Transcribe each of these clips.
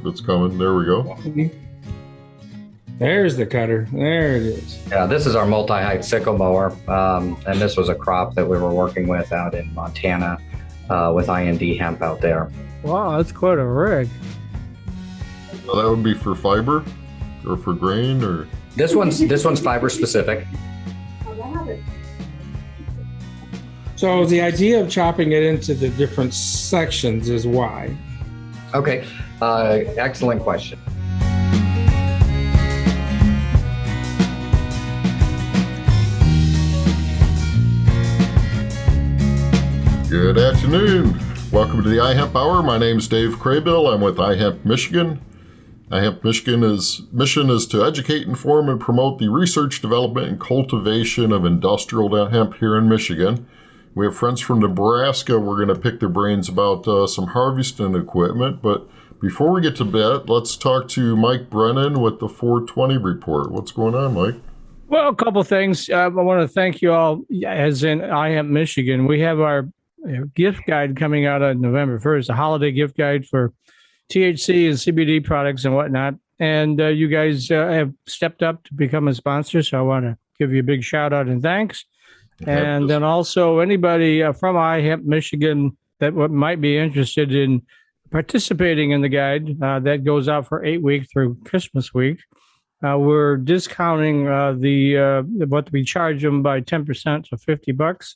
it's coming. There we go. There's the cutter. There it is. Yeah, this is our multi-height sickle mower, and this was a crop that we were working with out in Montana with IND Hemp out there. Wow, that's quite a rig. So that would be for fiber or for grain, or This one's fiber specific. So the idea of chopping it into the different sections is why? Okay, excellent question. Good afternoon. Welcome to the iHemp Hour. My name is Dave Craybill. I'm with iHemp Michigan. iHemp Michigan's mission is to educate, inform, and promote the research, development, and cultivation of industrial hemp here in Michigan. We have friends from Nebraska. We're going to pick their brains about some harvesting equipment. But before we get to that, let's talk to Mike Brennan with the 420 report. What's going on, Mike? Well, a couple things. I want to thank you all, as in iHemp Michigan. We have our gift guide coming out on November 1st, a holiday gift guide for THC and CBD products and whatnot. And you guys have stepped up to become a sponsor, so I want to give you a big shout out and thanks. And then also anybody from iHemp Michigan that might be interested in participating in the guide that goes out for 8 weeks through Christmas week. We're discounting what we charge them by 10%, so $50.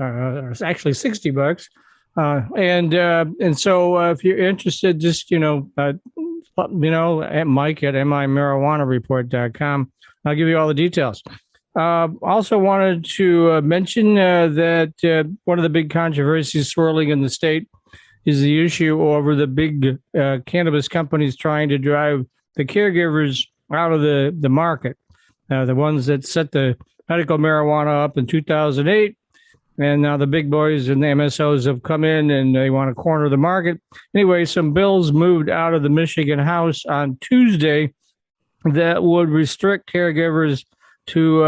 It's actually $60. And so if you're interested, just let me know at Mike at mimarijuanareport.com. I'll give you all the details. Also wanted to mention that one of the big controversies swirling in the state is the issue over the big cannabis companies trying to drive the caregivers out of the market. The ones that set the medical marijuana up in 2008. And now the big boys and the MSOs have come in and they want to corner the market. Anyway, some bills moved out of the Michigan House on Tuesday that would restrict caregivers to,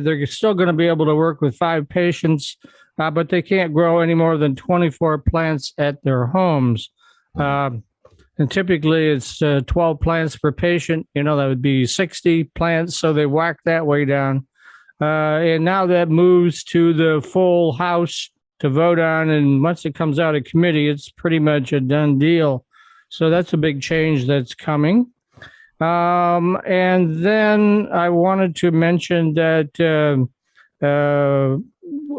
they're still going to be able to work with 5 patients, but they can't grow any more than 24 plants at their homes. And typically it's 12 plants per patient. That would be 60 plants. So they whack that way down. And now that moves to the full House to vote on. And once it comes out of committee, it's pretty much a done deal. So that's a big change that's coming. And then I wanted to mention that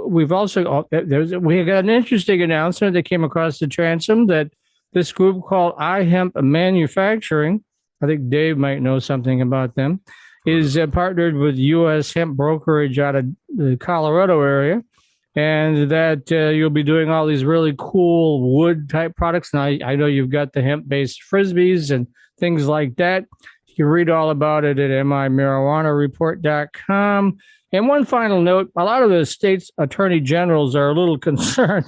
we got an interesting announcement that came across the transom that this group called iHemp Manufacturing, I think Dave might know something about them, is partnered with U.S. Hemp Brokerage out of the Colorado area, and that you'll be doing all these really cool wood-type products. Now, I know you've got the hemp-based Frisbees and things like that. You can read all about it at mimarijuanareport.com. And one final note, a lot of the state's attorney generals are a little concerned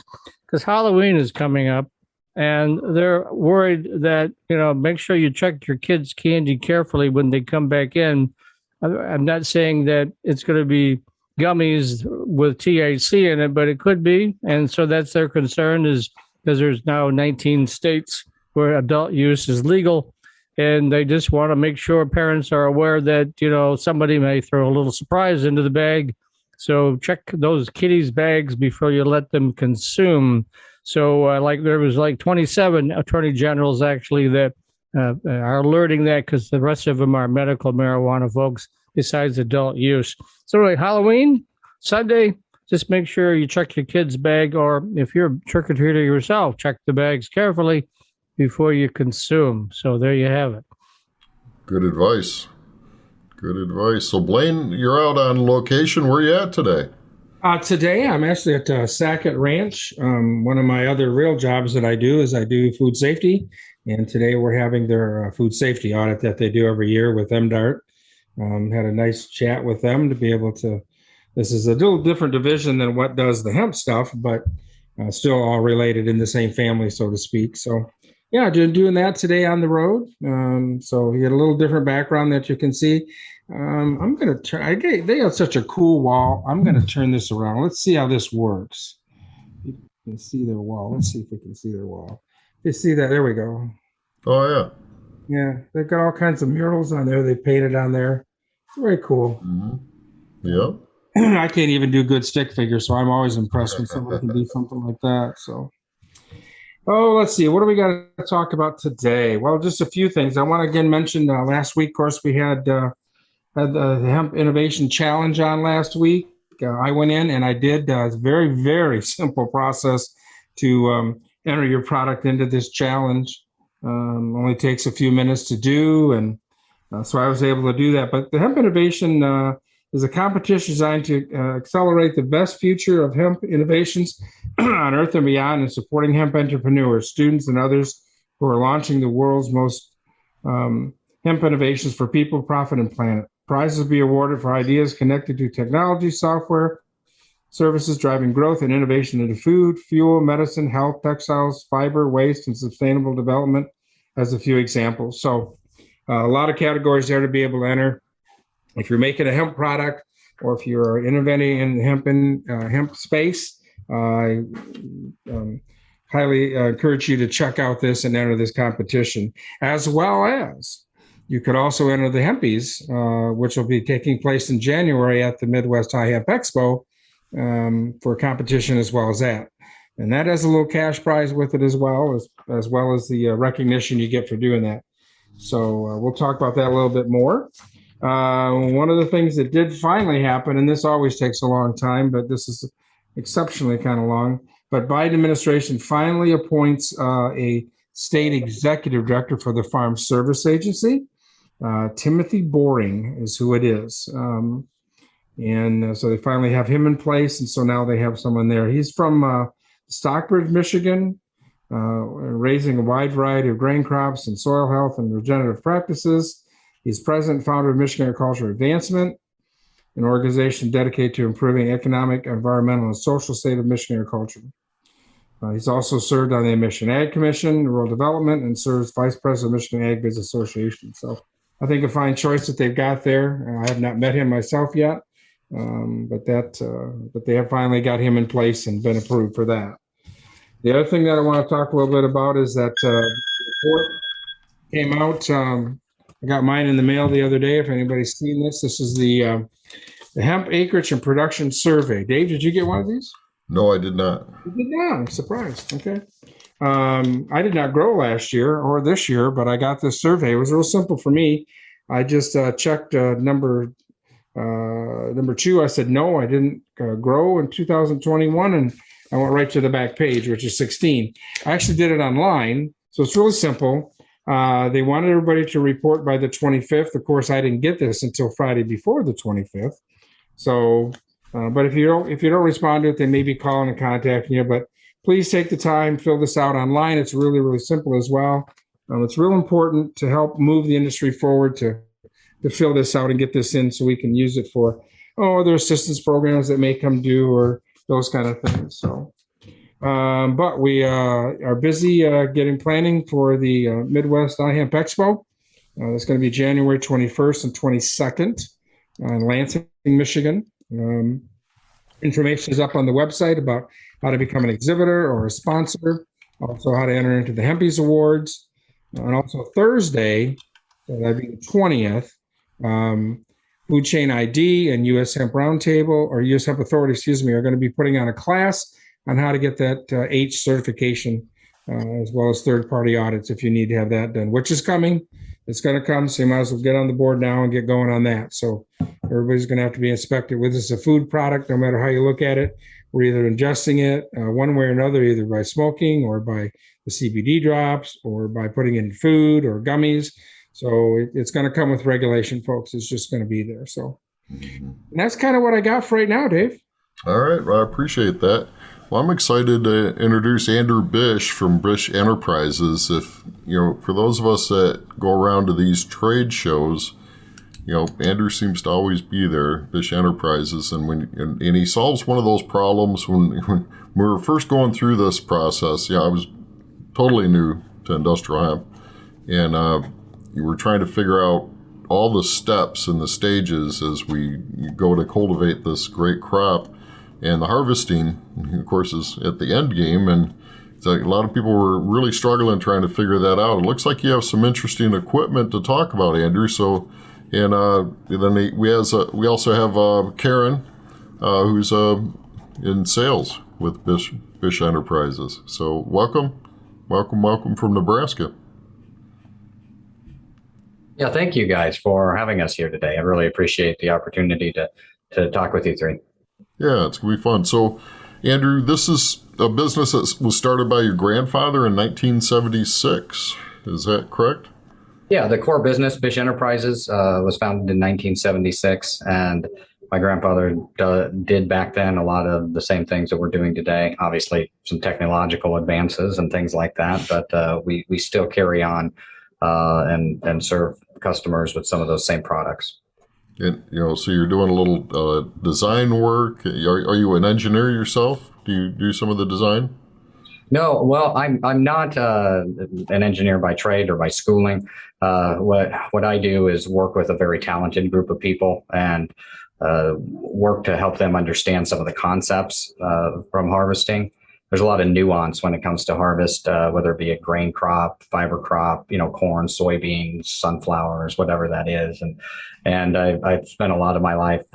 because Halloween is coming up, and they're worried that, make sure you check your kids' candy carefully when they come back in. I'm not saying that it's going to be gummies with THC in it, but it could be. And so that's their concern, is because there's now 19 states where adult use is legal. And they just want to make sure parents are aware that, somebody may throw a little surprise into the bag. So check those kiddies' bags before you let them consume. So there was 27 attorney generals actually that are alerting that, because the rest of them are medical marijuana folks besides adult use. So anyway, Halloween, Sunday, just make sure you check your kid's bag, or if you're a trick-or-treater yourself, check the bags carefully before you consume. So there you have it. Good advice. Good advice. So Blaine, you're out on location. Where are you at today? Today, I'm actually at Sackett Ranch. One of my other real jobs that I do is I do food safety. And today we're having their food safety audit that they do every year with MDART. Had a nice chat with them to be able to, this is a little different division than what does the hemp stuff, but still all related in the same family, so to speak. So yeah, doing that today on the road. So you get a little different background that you can see. I'm going to turn, they have such a cool wall. I'm going to turn this around. Let's see how this works. You can see their wall. Let's see if we can see their wall. You see that? There we go. Oh, yeah. Yeah, they've got all kinds of murals on there. They painted on there. It's very cool. Hmm. Yep. I can't even do good stick figures, so I'm always impressed when somebody can do something like that. So, oh, let's see. What do we got to talk about today? Well, just a few things. I want to again mention last week, of course, we had the Hemp Innovation Challenge on last week. I went in and I did a very, very simple process to enter your product into this challenge. Only takes a few minutes to do, and so I was able to do that. But the Hemp Innovation is a competition designed to accelerate the best future of hemp innovations on Earth and beyond, and supporting hemp entrepreneurs, students, and others who are launching the world's most hemp innovations for people, profit, and planet. Prizes will be awarded for ideas connected to technology, software, services driving growth and innovation into food, fuel, medicine, health, textiles, fiber, waste, and sustainable development, as a few examples. So a lot of categories there to be able to enter. If you're making a hemp product, or if you're innovating in hemp space, I highly encourage you to check out this and enter this competition, as well as you could also enter the Hempies, which will be taking place in January at the Midwest iHemp Expo, for competition as well as that. And that has a little cash prize with it as well as the recognition you get for doing that. So we'll talk about that a little bit more. One of the things that did finally happen, and this always takes a long time, but this is exceptionally kind of long, but Biden administration finally appoints a state executive director for the Farm Service Agency. Timothy Boring is who it is. So they finally have him in place. And so now they have someone there. He's from Stockbridge, Michigan, raising a wide variety of grain crops and soil health and regenerative practices. He's president and founder of Michigan Agricultural Advancement, an organization dedicated to improving economic, environmental, and social state of Michigan agriculture. He's also served on the Michigan Ag Commission, Rural Development, and serves vice president of Michigan Ag Business Association. So I think a fine choice that they've got there. I have not met him myself yet, but they have finally got him in place and been approved for that. The other thing that I want to talk a little bit about is that report came out. I got mine in the mail the other day. If anybody's seen this, this is the Hemp Acreage and Production Survey. Dave, did you get one of these? No, I did not. You did not. I'm surprised. Okay. I did not grow last year or this year, but I got this survey. It was real simple for me. I just checked number 2. I said, no, I didn't grow in 2021. And I went right to the back page, which is 16. I actually did it online. So it's really simple. They wanted everybody to report by the 25th. Of course, I didn't get this until Friday before the 25th. So, but if you don't respond to it, they may be calling and contacting you. But please take the time, fill this out online. It's really, really simple as well. It's real important to help move the industry forward to fill this out and get this in so we can use it for other assistance programs that may come due or those kind of things. So, but we are busy getting planning for the Midwest iHemp Expo. That's going to be January 21st and 22nd in Lansing, Michigan. Information is up on the website about how to become an exhibitor or a sponsor, also how to enter into the Hempies Awards. And also Thursday, that'd be the 20th, Food Chain ID and U.S. Hemp Roundtable, or U.S. Hemp Authority, are going to be putting on a class on how to get that H certification, as well as third-party audits if you need to have that done, which is coming. It's going to come, so you might as well get on the board now and get going on that. So everybody's going to have to be inspected. With this, a food product, no matter how you look at it, we're either ingesting it one way or another, either by smoking or by the CBD drops or by putting it in food or gummies. So it's going to come with regulation, folks. It's just going to be there. So and that's kind of what I got for right now, Dave. All right. Well, I appreciate that. Well, I'm excited to introduce Andrew Bish from Bish Enterprises. If, for those of us that go around to these trade shows, Andrew seems to always be there, Bish Enterprises. And he solves one of those problems when we were first going through this process. I was totally new to industrial hemp. And you were trying to figure out all the steps and the stages as we go to cultivate this great crop. And the harvesting, of course, is at the end game. And So a lot of people were really struggling trying to figure that out. It looks like you have some interesting equipment to talk about, Andrew. So, and then we also have Keren, who's in sales with Bish Enterprises. So welcome from Nebraska. Yeah, thank you guys for having us here today. I really appreciate the opportunity to talk with you three. Yeah, it's going to be fun. So, Andrew, this is a business that was started by your grandfather in 1976. Is that correct? Yeah, the core business, Bish Enterprises, was founded in 1976. And my grandfather did back then a lot of the same things that we're doing today. Obviously, some technological advances and things like that. But we still carry on and serve customers with some of those same products. And, so you're doing a little design work. Are you an engineer yourself? Do you do some of the design? No, well, I'm not an engineer by trade or by schooling. What I do is work with a very talented group of people and work to help them understand some of the concepts from harvesting. There's a lot of nuance when it comes to harvest, whether it be a grain crop, fiber crop, corn, soybeans, sunflowers, whatever that is. And I've spent a lot of my life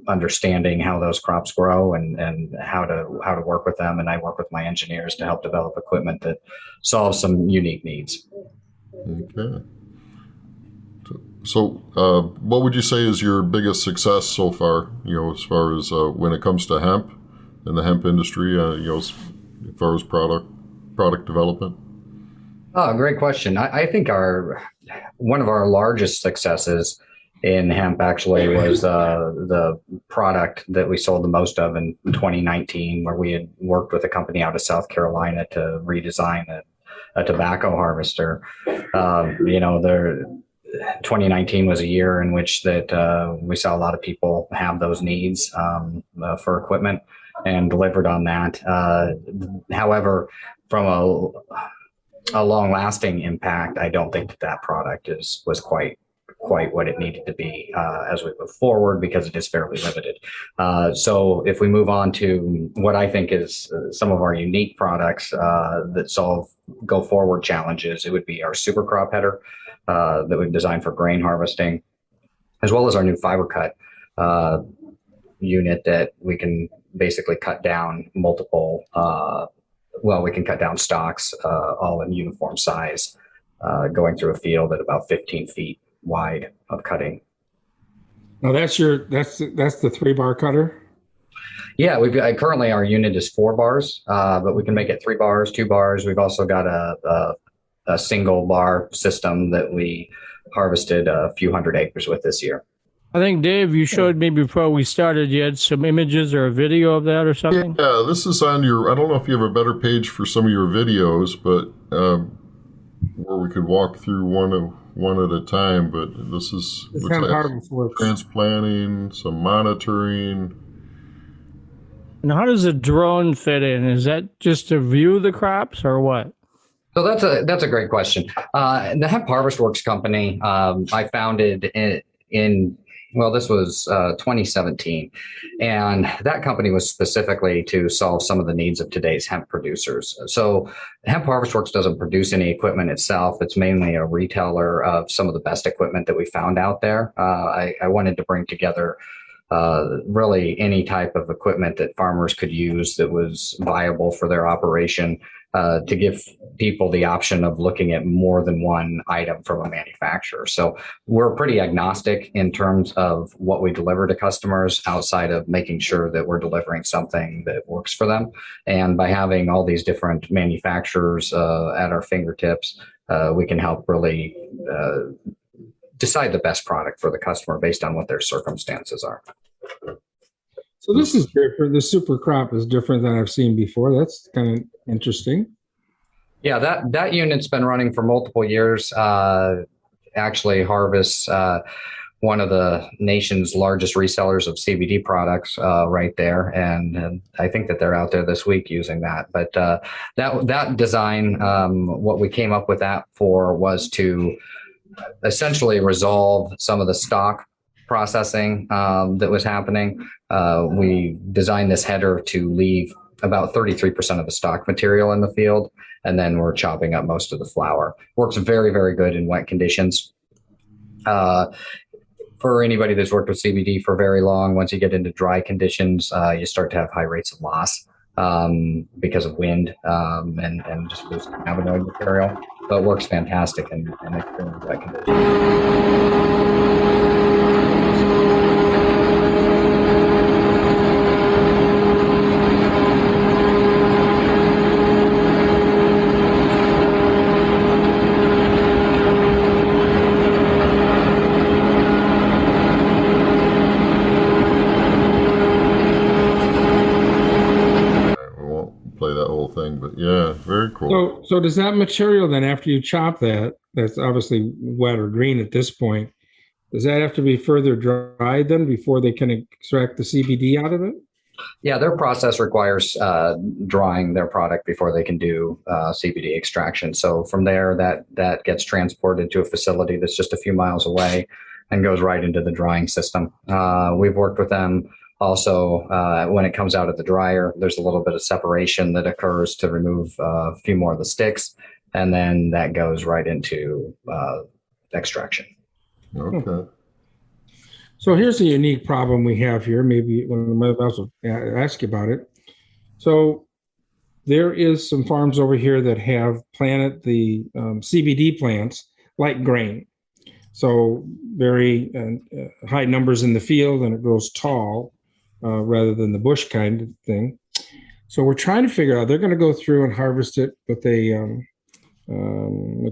understanding how those crops grow and how to work with them. And I work with my engineers to help develop equipment that solves some unique needs. Okay. So what would you say is your biggest success so far, as far as when it comes to hemp? In the hemp industry, as far as product development? Oh, great question. I think one of our largest successes in hemp actually was the product that we sold the most of in 2019, where we had worked with a company out of South Carolina to redesign a tobacco harvester. 2019 was a year in which that we saw a lot of people have those needs for equipment, and delivered on that. However, from a long-lasting impact, I don't think that product was quite what it needed to be as we move forward, because it is fairly limited. So if we move on to what I think is some of our unique products that solve go-forward challenges, it would be our super crop header that we've designed for grain harvesting, as well as our new fiber cut unit that we can basically cut down multiple, we can cut down stalks all in uniform size, going through a field at about 15 feet wide of cutting. Now that's the 3-bar cutter? Yeah, currently our unit is 4 bars, but we can make it 3 bars, 2 bars. We've also got a single bar system that we harvested a few hundred acres with this year. I think, Dave, you showed me before we started, you had some images or a video of that or something? Yeah, this is on I don't know if you have a better page for some of your videos, but where we could walk through one at a time, but this is looks like transplanting, some monitoring. And how does a drone fit in? Is that just to view the crops or what? So that's a great question. The Hemp Harvest Works company I founded this was 2017. And that company was specifically to solve some of the needs of today's hemp producers. So Hemp Harvest Works doesn't produce any equipment itself. It's mainly a retailer of some of the best equipment that we found out there. I wanted to bring together really any type of equipment that farmers could use that was viable for their operation, to give people the option of looking at more than one item from a manufacturer. So we're pretty agnostic in terms of what we deliver to customers, outside of making sure that we're delivering something that works for them. And by having all these different manufacturers at our fingertips, we can help really decide the best product for the customer based on what their circumstances are. So this is different. The super crop is different than I've seen before. That's kind of interesting. Yeah, that unit's been running for multiple years. Actually harvests one of the nation's largest resellers of CBD products right there. And I think that they're out there this week using that. But that design, what we came up with that for was to essentially resolve some of the stock processing that was happening. We designed this header to leave about 33% of the stock material in the field, and then we're chopping up most of the flower. Works very, very good in wet conditions. For anybody that's worked with CBD for very long, once you get into dry conditions, you start to have high rates of loss because of wind and just losing cannabinoid material. But it works fantastic in extreme wet conditions. But yeah, very cool. So does that material then, after you chop that, that's obviously wet or green at this point, does that have to be further dried then before they can extract the CBD out of it? Yeah, their process requires drying their product before they can do CBD extraction. So from there, that gets transported to a facility that's just a few miles away and goes right into the drying system. We've worked with them. Also, when it comes out of the dryer, there's a little bit of separation that occurs to remove a few more of the sticks, and then that goes right into extraction. Okay. So here's a unique problem we have here. Maybe one of us will ask you about it. So there is some farms over here that have planted the CBD plants like grain. So very high numbers in the field, and it grows tall. Rather than the bush kind of thing. So we're trying to figure out, they're going to go through and harvest it with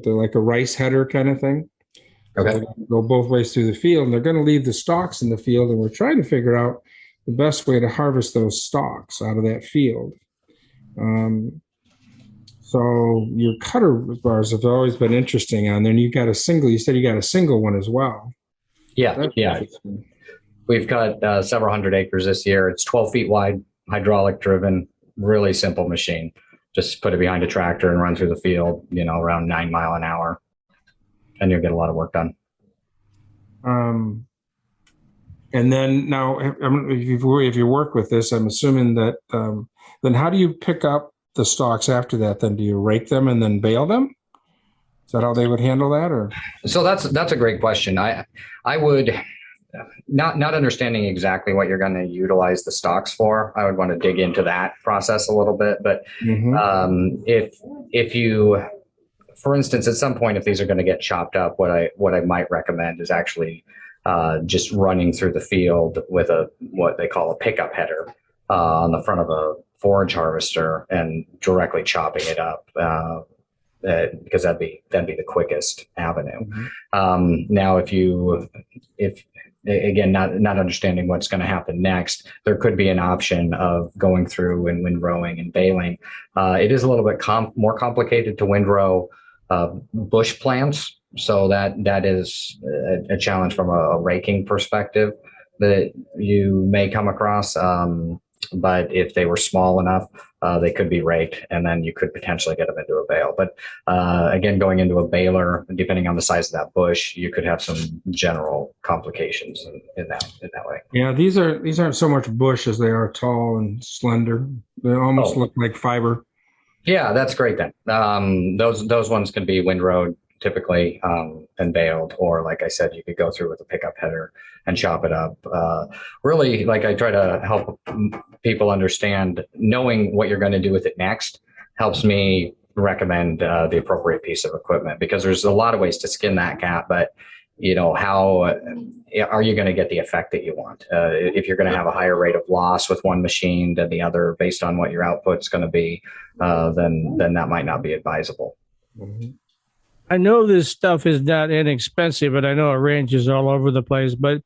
like a rice header kind of thing. Okay. So go both ways through the field, and they're going to leave the stalks in the field, and we're trying to figure out the best way to harvest those stalks out of that field. So your cutter bars have always been interesting on there, and you said you got a single one as well. Yeah, yeah. We've got several hundred acres this year. It's 12 feet wide, hydraulic driven, really simple machine. Just put it behind a tractor and run through the field, around 9 miles an hour, and you'll get a lot of work done. And then now, if you work with this, I'm assuming that then how do you pick up the stalks after that? Then do you rake them and then bale them? Is that how they would handle that, or? So that's a great question. I would. Not understanding exactly what you're going to utilize the stalks for, I would want to dig into that process a little bit. But if you, for instance, at some point, if these are going to get chopped up, what I might recommend is actually just running through the field with what they call a pickup header on the front of a forage harvester and directly chopping it up. Because that'd be the quickest avenue. Now, if again, not understanding what's going to happen next, there could be an option of going through and windrowing and baling. It is a little bit more complicated to windrow bush plants, so that is a challenge from a raking perspective that you may come across. But if they were small enough, they could be raked, and then you could potentially get them into a bale. But again, going into a baler, depending on the size of that bush, you could have some general complications in that way. Yeah, these aren't so much bush as they are tall and slender. They almost look like fiber. Yeah, that's great then. Those ones can be windrowed typically and baled, or like I said, you could go through with a pickup header and chop it up. Really, like I try to help people understand, knowing what you're going to do with it next helps me recommend the appropriate piece of equipment, because there's a lot of ways to skin that cat, but how are you going to get the effect that you want? If you're going to have a higher rate of loss with one machine than the other based on what your output's going to be, then that might not be advisable. I know this stuff is not inexpensive, but I know it ranges all over the place. But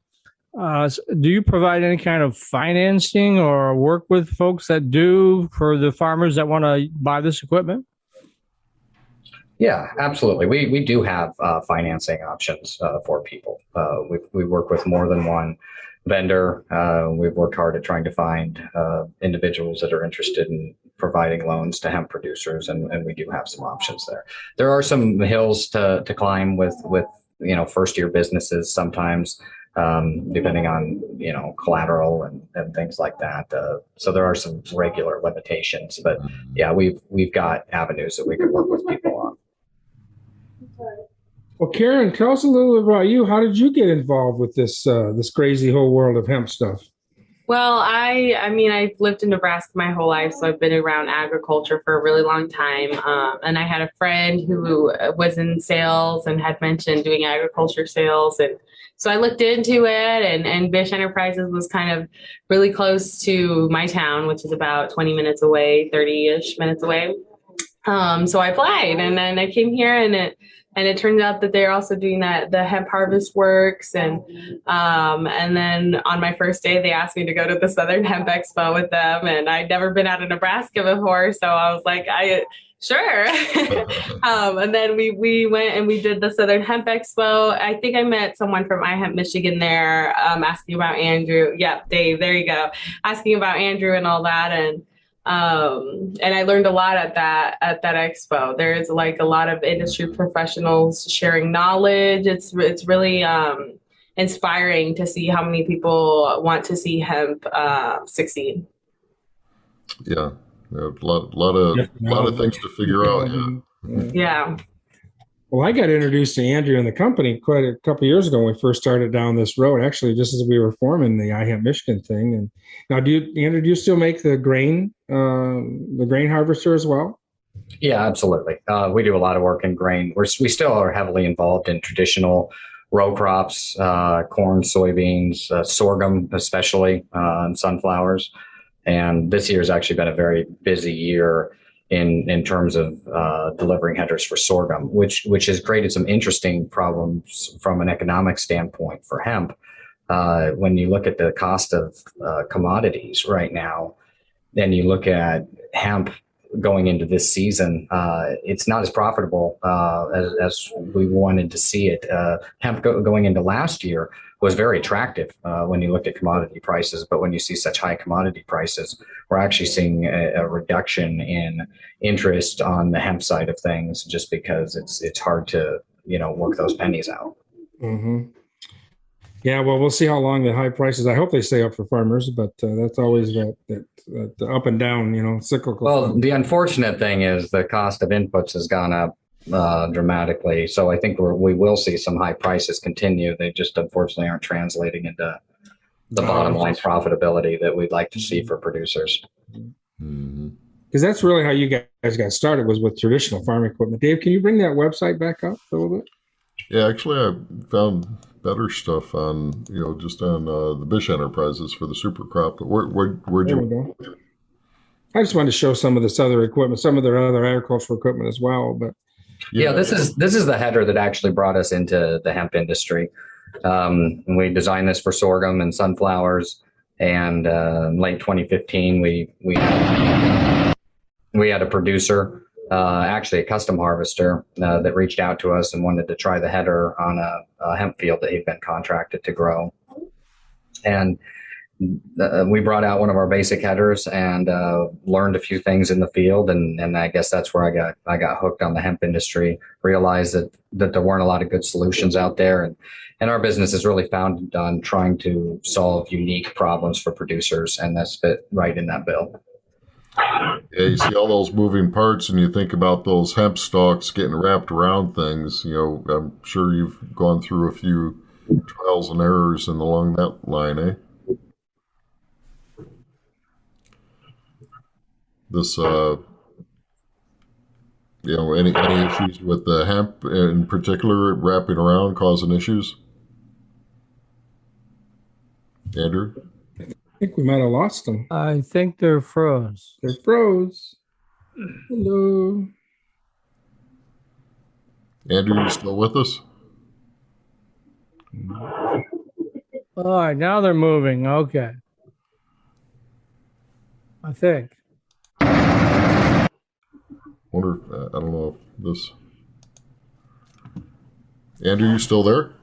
do you provide any kind of financing or work with folks that do for the farmers that want to buy this equipment? Yeah, absolutely. We do have financing options for people. We work with more than one vendor. We've worked hard at trying to find individuals that are interested in providing loans to hemp producers, and we do have some options there. There are some hills to climb with first year businesses sometimes. depending on, collateral and things like that. So there are some regular limitations, but yeah, we've got avenues that we can work with people on. Well, Keren, tell us a little bit about you. How did you get involved with this crazy whole world of hemp stuff? Well, I've lived in Nebraska my whole life, so I've been around agriculture for a really long time. And I had a friend who was in sales and had mentioned doing agriculture sales. And so I looked into it, and Bish Enterprises was kind of really close to my town, which is about 20 minutes away, 30-ish minutes away. So I applied, and then I came here, and it turned out that they're also doing the hemp harvest works, and then on my first day they asked me to go to the Southern Hemp Expo with them, and I'd never been out of Nebraska before, so I was like, sure. And then we went and we did the Southern Hemp Expo. I think I met someone from iHemp Michigan there, asking about Andrew. Yep, Dave, there you go, asking about Andrew and all that, and I learned a lot at that expo. There's like a lot of industry professionals sharing knowledge. It's really inspiring to see how many people want to see hemp succeed. Yeah, a lot of things to figure out. Yeah. Well, I got introduced to Andrew and the company quite a couple of years ago when we first started down this road, actually, just as we were forming the iHemp Michigan thing. And now, Andrew, do you still make the grain harvester as well? Yeah, absolutely. We do a lot of work in grain. We still are heavily involved in traditional row crops, corn, soybeans, sorghum, especially, and sunflowers. And this year has actually been a very busy year in terms of delivering headers for sorghum, which has created some interesting problems from an economic standpoint for hemp. When you look at the cost of commodities right now, then you look at hemp going into this season, it's not as profitable as we wanted to see it. Hemp going into last year was very attractive when you looked at commodity prices, but when you see such high commodity prices, we're actually seeing a reduction in interest on the hemp side of things, just because it's hard to work those pennies out. Mm-hmm. Yeah, well, we'll see how long the high prices. I hope they stay up for farmers, but that's always the up and down, cyclical. Well, the unfortunate thing is the cost of inputs has gone up dramatically. So I think we will see some high prices continue. They just unfortunately aren't translating into the bottom line profitability that we'd like to see for producers. Because that's really how you guys got started, was with traditional farm equipment. Dave, can you bring that website back up a little bit? Yeah, actually, I found better stuff on, just on the Bish Enterprises for the super crop. But where'd you go? I just wanted to show some of this other equipment, some of their other agricultural equipment as well. But yeah, this is the header that actually brought us into the hemp industry. We designed this for sorghum and sunflowers, and in late 2015, we had a producer, actually a custom harvester, that reached out to us and wanted to try the header on a hemp field that he'd been contracted to grow. And we brought out one of our basic headers and learned a few things in the field, and I guess that's where I got hooked on the hemp industry. Realized that there weren't a lot of good solutions out there, and our business is really founded on trying to solve unique problems for producers, and that's fit right in that bill. Yeah, you see all those moving parts, and you think about those hemp stalks getting wrapped around things. I'm sure you've gone through a few trials and errors along that line, eh? This, any issues with the hemp in particular wrapping around causing issues? Andrew? I think we might have lost them. I think they're froze. They're froze. Hello. Andrew, you still with us? All right, now they're moving. Okay. I think. Wonder if, I don't know if this... Andrew, you still there?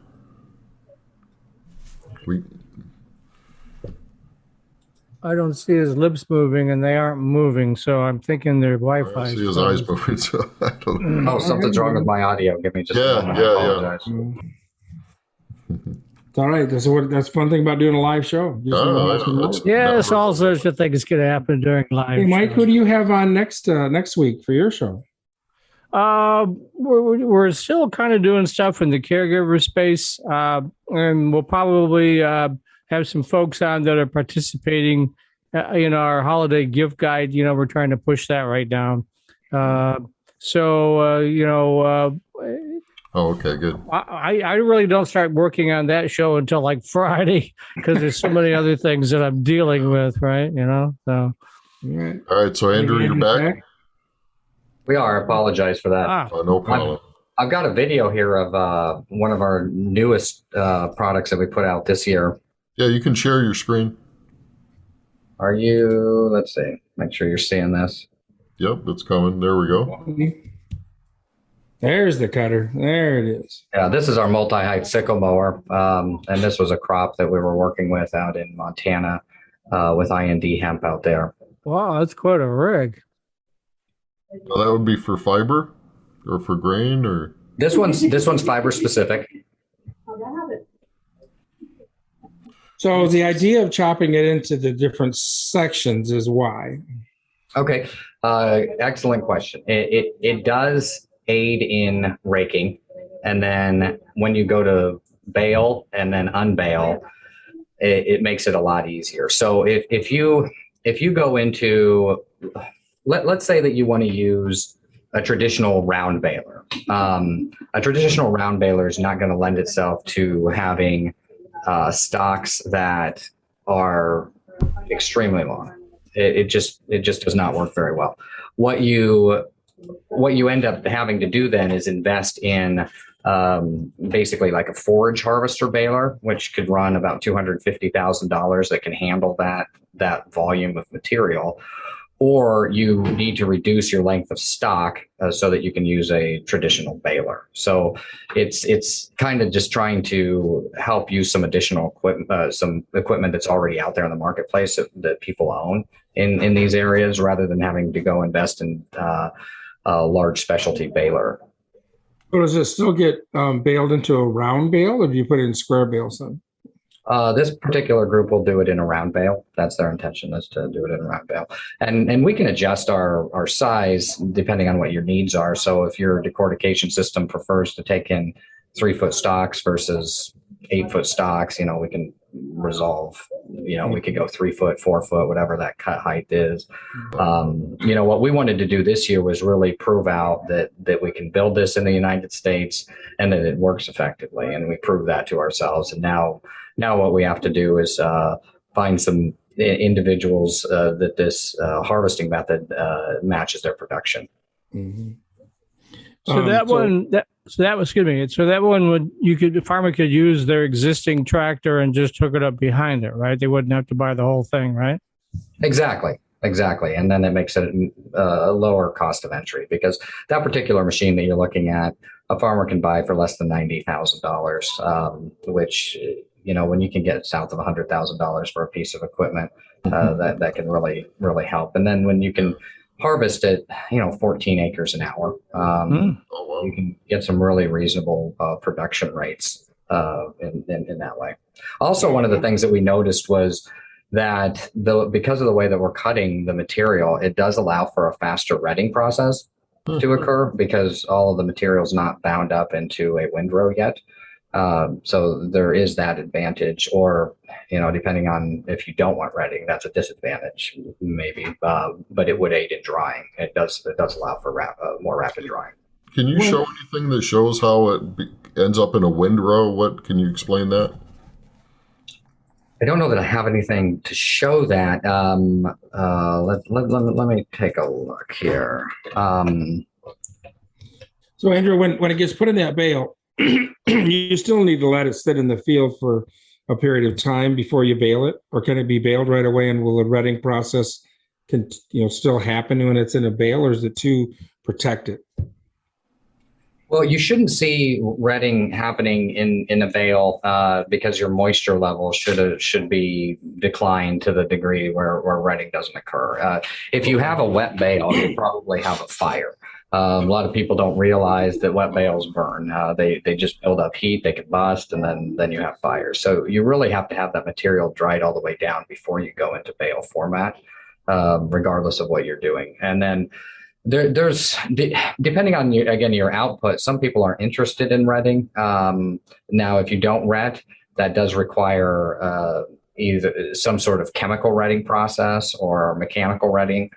I don't see his lips moving, and they aren't moving, so I'm thinking their Wi-Fi. I see his eyes moving, so I don't know. Oh, something's wrong with my audio. Give me just a moment. I apologize. all right. That's the fun thing about doing a live show. Just Oh, know I what's know. going That's- on. Yes, all sorts of things going to happen during live. Hey, Mike, shows. who do you have on next week for your show? We're still kind of doing stuff in the caregiver space, and we'll probably have some folks on that are participating in our holiday gift guide. We're trying to push that right now. Oh, okay, good. I really don't start working on that show until like Friday because there's so many other things that I'm dealing with, right? So. All right. All right, so Andrew, you're back? We are. I apologize for that. Oh, no problem. I've got a video here of one of our newest products that we put out this year. Yeah, you can share your screen. Are you? Let's see. Make sure you're seeing this. Yep, it's coming. There we go. There's the cutter. There it is. Yeah, this is our multi-height sickle mower, and this was a crop that we were working with out in Montana with IND Hemp out there. Wow, that's quite a rig. Well, that would be for fiber or for grain or? This one's fiber specific. So the idea of chopping it into the different sections is why. Okay, excellent question. It does aid in raking, and then when you go to bale and then unbale, it makes it a lot easier. So if you go into, let's say that you want to use a traditional round baler. A traditional round baler is not going to lend itself to having stocks that are extremely long. It just does not work very well. What you end up having to do then is invest in basically like a forage harvester baler, which could run about $250,000 that can handle that volume of material. Or you need to reduce your length of stock so that you can use a traditional baler. So it's kind of just trying to help use some additional equipment that's already out there in the marketplace that people own in these areas, rather than having to go invest in a large specialty baler. So does it still get baled into a round bale, or do you put it in square bales then? This particular group will do it in a round bale. That's their intention, is to do it in a round bale. And we can adjust our size depending on what your needs are. So if your decortication system prefers to take in 3-foot stocks versus 8-foot stocks, we can resolve, we could go 3 foot, 4 foot, whatever that cut height is. What we wanted to do this year was really prove out that we can build this in the United States and that it works effectively. And we proved that to ourselves. And now what we have to do is find some individuals that this harvesting method matches their production. Mm-hmm. So that one the farmer could use their existing tractor and just hook it up behind it, right? They wouldn't have to buy the whole thing, right? Exactly. And then it makes it a lower cost of entry, because that particular machine that you're looking at, a farmer can buy for less than $90,000, which, when you can get south of $100,000 for a piece of equipment, that can really, really help. And then when you can harvest at 14 acres an hour, you can get some really reasonable production rates in that way. Also, one of the things that we noticed was that because of the way that we're cutting the material, it does allow for a faster retting process to occur, because all of the material is not bound up into a windrow yet. So there is that advantage, or, depending on if you don't want retting, that's a disadvantage maybe, but it would aid in drying. It does allow for more rapid drying. Can you show anything that shows how it ends up in a windrow? Can you explain that? I don't know that I have anything to show that. Let me take a look here. So Andrew, when it gets put in that bale, you still need to let it sit in the field for a period of time before you bale it, or can it be baled right away? And will the retting process still happen when it's in a bale, or is it too protected? Well, you shouldn't see retting happening in a bale because your moisture level should be declined to the degree where retting doesn't occur. If you have a wet bale, you probably have a fire. A lot of people don't realize that wet bales burn. They just build up heat, they can bust, and then you have fires. So you really have to have that material dried all the way down before you go into bale format, regardless of what you're doing. And then there's depending on your output, some people are interested in retting. Now, if you don't ret, that does require either some sort of chemical retting process or mechanical retting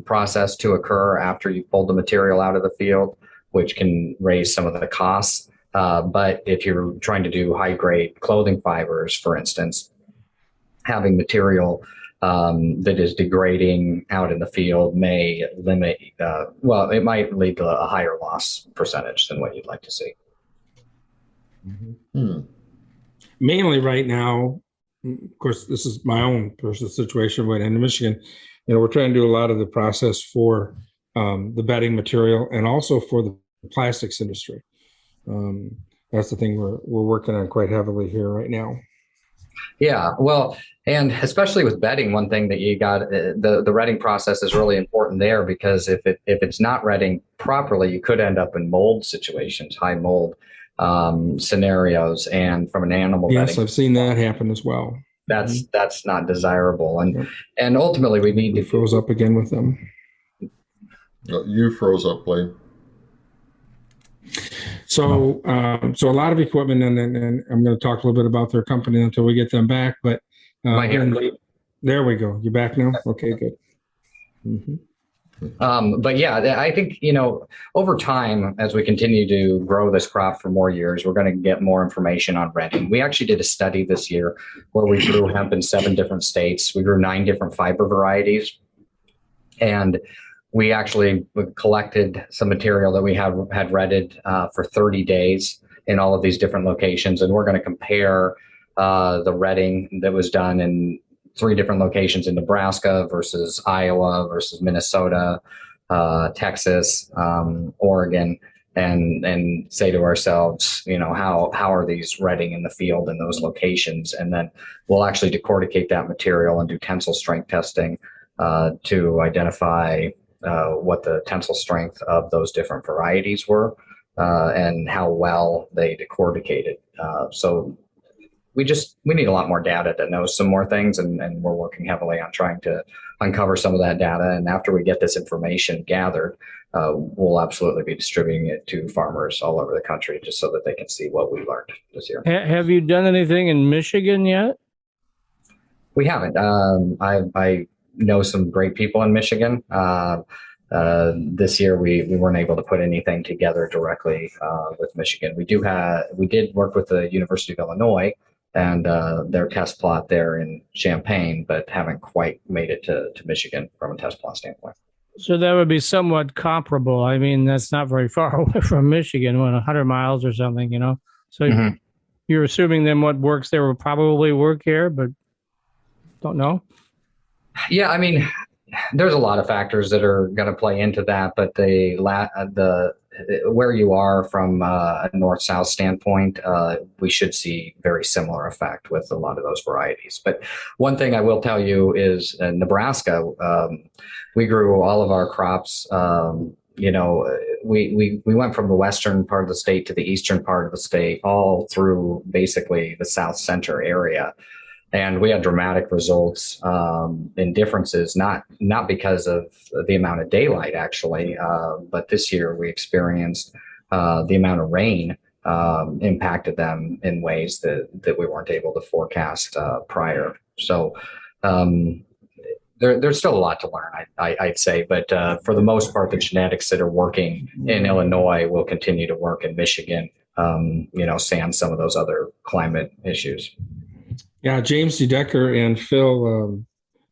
process to occur after you pulled the material out of the field, which can raise some of the costs. But if you're trying to do high grade clothing fibers, for instance, having material that is degrading out in the field may limit, it might lead to a higher loss percentage than what you'd like to see. Mm-hmm. Mainly right now, of course, this is my own personal situation, but in Michigan, we're trying to do a lot of the process for the bedding material and also for the plastics industry. That's the thing we're working on quite heavily here right now. Yeah, well, and especially with bedding, one thing that you got, the retting process is really important there, because if it's not retting properly, you could end up in mold situations, high mold scenarios, and from an animal yes, bedding, I've seen that happen as well. That's not desirable, and ultimately we need to froze up again with them. You froze up, Blaine. So a lot of equipment, and I'm going to talk a little bit about their company until we get them back. But there we go. You're back now. Okay, good. Mm-hmm. But yeah, I think, over time, as we continue to grow this crop for more years, we're going to get more information on retting. We actually did a study this year where we grew hemp in 7 different states. We grew 9 different fiber varieties. And we actually collected some material that we had retted for 30 days in all of these different locations. And we're going to compare the retting that was done in 3 different locations in Nebraska versus Iowa versus Minnesota, Texas, Oregon, and say to ourselves, how are these retting in the field in those locations? And then we'll actually decorticate that material and do tensile strength testing to identify what the tensile strength of those different varieties were and how well they decorticated. So we need a lot more data to know some more things, and we're working heavily on trying to uncover some of that data. And after we get this information gathered, we'll absolutely be distributing it to farmers all over the country, just so that they can see what we learned this year. Have you done anything in Michigan yet? We haven't. I know some great people in Michigan. This year we weren't able to put anything together directly with Michigan. We did work with the University of Illinois and their test plot there in Champaign, but haven't quite made it to Michigan from a test plot standpoint. So that would be somewhat comparable. I mean, that's not very far away from Michigan, 100 miles or something, So you're assuming then what works there will probably work here, but don't know. Yeah, I mean, there's a lot of factors that are going to play into that, but where you are from a north-south standpoint, we should see very similar effect with a lot of those varieties. But one thing I will tell you is Nebraska, we grew all of our crops. We went from the western part of the state to the eastern part of the state, all through basically the south center area. And we had dramatic results in differences, not because of the amount of daylight, actually, but this year we experienced the amount of rain impacted them in ways that we weren't able to forecast prior. So there's still a lot to learn, I'd say. But for the most part, the genetics that are working in Illinois will continue to work in Michigan, sans some of those other climate issues. Yeah, James DeDecker and Phil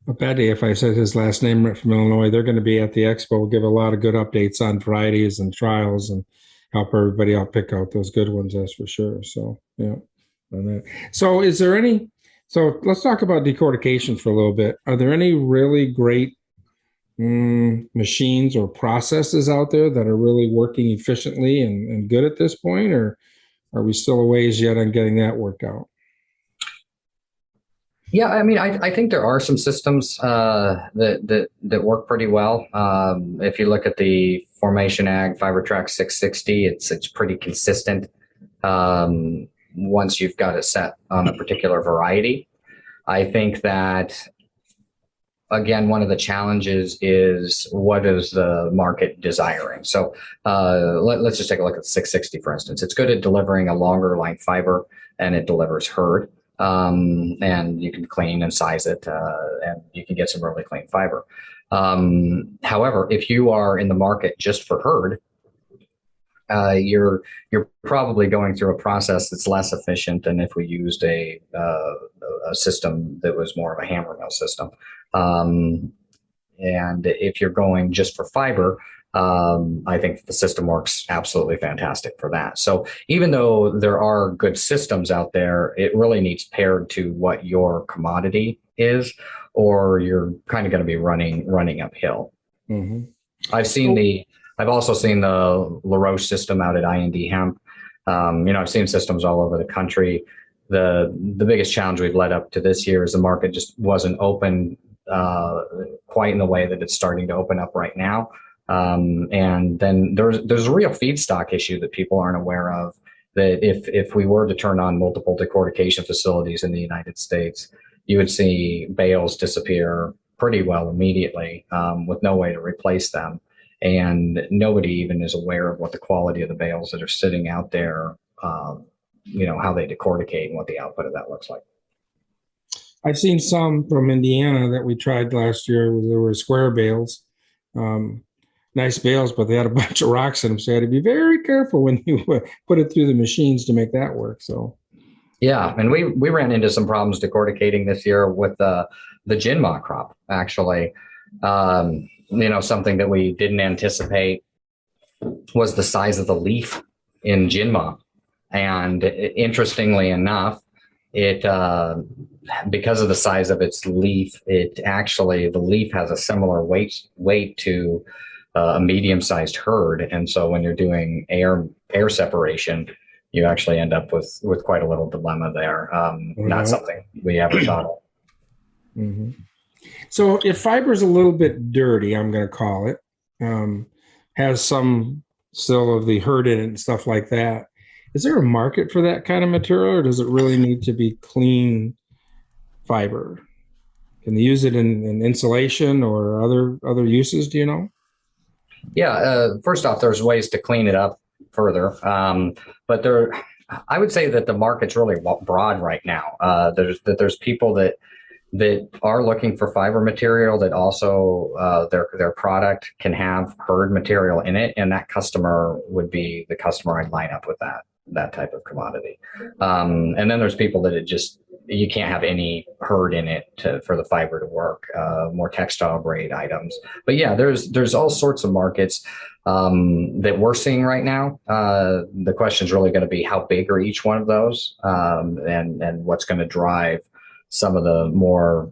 Abedi, if I said his last name right, from Illinois, they're going to be at the Expo. We'll give a lot of good updates on varieties and trials and help everybody out pick out those good ones, that's for sure. So, yeah. So is there any, so let's talk about decortication for a little bit. Are there any really great machines or processes out there that are really working efficiently and good at this point, or are we still a ways yet on getting that worked out? Yeah, I mean, I think there are some systems that work pretty well. If you look at the Formation Ag FiberTrack 660, it's pretty consistent. Once you've got it set on a particular variety, I think that again, one of the challenges is what is the market desiring? So let's just take a look at the 660, for instance. It's good at delivering a longer line fiber, and it delivers hurd. And you can clean and size it, and you can get some really clean fiber. However, if you are in the market just for hurd, you're probably going through a process that's less efficient than if we used a system that was more of a hammer mill system. And if you're going just for fiber, I think the system works absolutely fantastic for that. So even though there are good systems out there, it really needs paired to what your commodity is, or you're kind of going to be running uphill. Mm-hmm. I've also seen the LaRoche system out at IND Hemp. I've seen systems all over the country. The biggest challenge we've led up to this year is the market just wasn't open quite in the way that it's starting to open up right now. And then there's a real feedstock issue that people aren't aware of, that if we were to turn on multiple decortication facilities in the United States, you would see bales disappear pretty well immediately, with no way to replace them. And nobody even is aware of what the quality of the bales that are sitting out there, how they decorticate and what the output of that looks like. I've seen some from Indiana that we tried last year. There were square bales, nice bales, but they had a bunch of rocks in them. So you had to be very careful when you put it through the machines to make that work. So, yeah, and we ran into some problems decorticating this year with the Jinma crop, actually. Something that we didn't anticipate was the size of the leaf in Jinma. And interestingly enough, it because of the size of its leaf, the leaf has a similar weight to a medium-sized hurd. And so when you're doing air separation, you actually end up with quite a little dilemma there. Not something we ever thought of. Mm-hmm. So if fiber's a little bit dirty, I'm going to call it, has some still of the hurd in it and stuff like that, is there a market for that kind of material, or does it really need to be clean fiber? Can they use it in insulation or other uses? Do you know? Yeah. First off, there's ways to clean it up further, but I would say that the market's really broad right now. There's people that are looking for fiber material that also their product can have hurd material in it, and that customer would be the customer I'd line up with that type of commodity. And then there's people that you can't have any hurd in it for the fiber to work, more textile grade items. But yeah, there's all sorts of markets that we're seeing right now. The question is really going to be how big are each one of those, and what's going to drive some of the more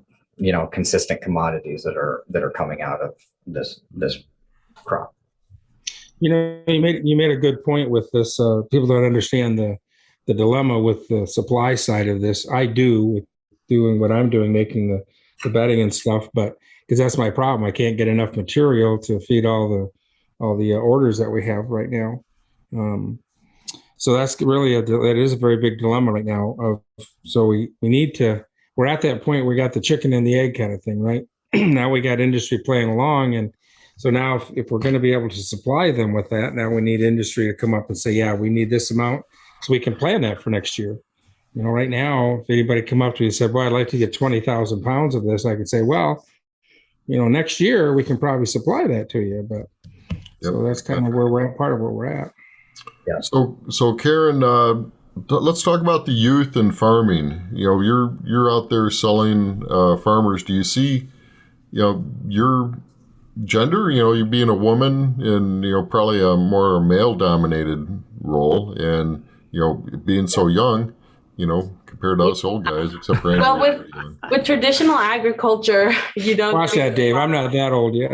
consistent commodities that are coming out of this crop. You made a good point with this. People don't understand the dilemma with the supply side of this. I do with doing what I'm doing, making the bedding and stuff, but because that's my problem, I can't get enough material to feed all the orders that we have right now. So that's really that is a very big dilemma right now. So we need to. We're at that point. We got the chicken and the egg kind of thing, right? Now we got industry playing along, and so now if we're going to be able to supply them with that, now we need industry to come up and say, yeah, we need this amount, so we can plan that for next year. Right now, if anybody come up to me and said, well, I'd like to get 20,000 pounds of this, I could say, well, next year we can probably supply that to you. But so that's kind of where we're at, part of where we're at. Yeah. So Keren, let's talk about the youth and farming. You're out there selling farmers. Do you see, your gender, you being a woman in, probably a more male-dominated role, and, being so young, compared to us old guys, except for Andrew. Well, with traditional agriculture, you don't watch that, Dave. I'm not that old yet.